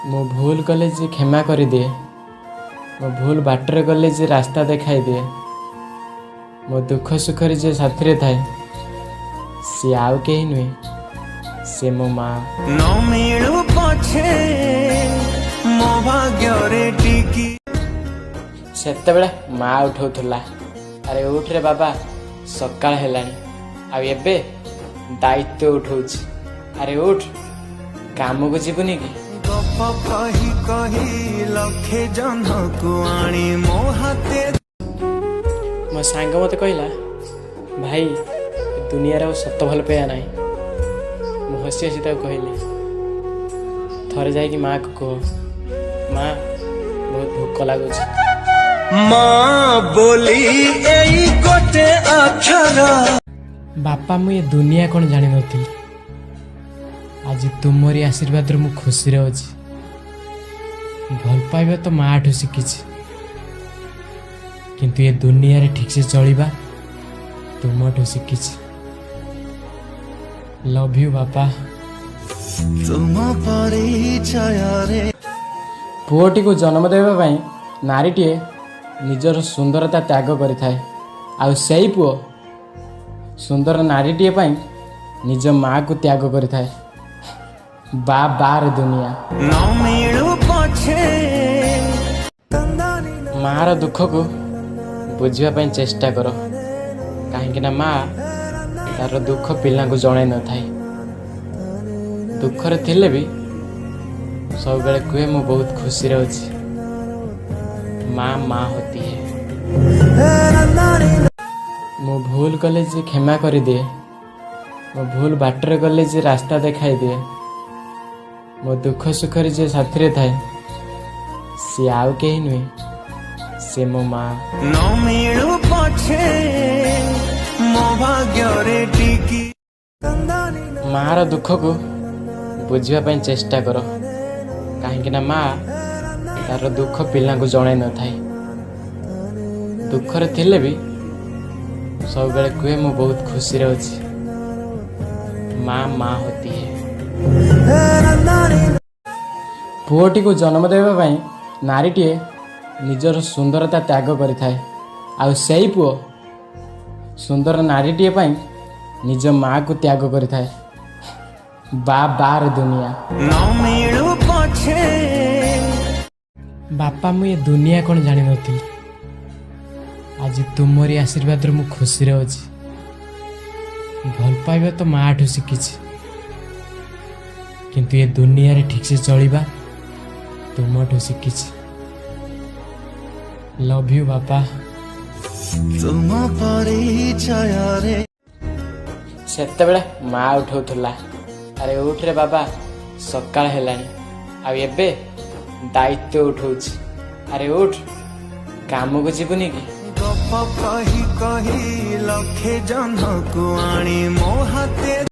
मो भूल कले जे क्षमा कर दिए, मो भूल बाटर गले जे रास्ता देखाई दिए, मो दुख सुखर जे साथी थाए सी आउ के नुहे से मो माँ न मिलू पछे मो भाग्य टिकी सेते बेले माँ उठाउथला, अरे उठ रे बाबा सकाळ हेलानी आ एबे दायित्व उठाउछि, अरे उठ काम को जीवनी की गप कही कही लखे जन को आनी मो हाथे। मो सांग मत कहला भाई दुनिया रे सत भल पाया ना, मु हसी हसी ताको कहली थरे जाई कि माँ को कह माँ बहुत भूख लागुच। माँ बोली एई गोटे अक्षर बापा मु ये दुनिया कौन जानी नथि, आज तुमरी आशीर्वाद मु खुशी रे अछि। भल पाइबा तो माँ ठू शिखी, किंतु ये दुनिया रे ठीक से चलिबा तुम ठू शिखी। लव यू बापा। तुम परिचय रे पुओटी को जन्म देवा पाई नारीटीए निजर सुंदरता त्याग करिथाए, आ सेई पुओ सुंदर नारीटीए पाई निज माँ को त्याग करिथाए। बा बार दुनिया न मिलू पछे मार दुख को बुझिबा पाई चेष्टा करो, कहीं ना माँ तार दुख पिला को जणे न थाए। दुखरे थिले भी सब बेले कहे मु बहुत खुशी रे अछि। माँ माँ होती है। मो भूल कले जे क्षमा कर दिए, मो भूल बाटर गले जे रास्ता देखाई दिए, मो दुख सुखर जे साथी थाए सी आउ के नुहे से मो माँ न मिलू पछे मो भाग्य टिकी। मार दुख को बुझिबा पाई चेष्टा करो, कहीं ना माँ तार दुख पिला को जणे न थाए। दुखरे थिले भी सब बेले कहे मु बहुत खुशी रे अछि। माँ माँ होती है। पुओटी को जन्म देवा पाई नारीटीए निजर सुंदरता त्याग करिथाए, आ सेई पुओ सुंदर नारीटीए पाई निज माँ को त्याग करिथाए। बा बार दुनिया न मिलू पछे बापा मु ये दुनिया कौन जानी नथि, आज तुमरी आशीर्वाद मु खुशी रे अछि। भल पाइबा तो माँ ठू शिखी, किंतु ये दुनिया रे ठीक से चलिबा तुम ठू शिखी। लव यू बापा। तुम परिचय रे सेते बेले माँ उठाउथला, अरे उठ रे बाबा सकाळ हेलानी आ एबे दायित्व उठाउछि, अरे उठ काम को जीवनी की गप कही कही लखे जन को आनी मो हाथे।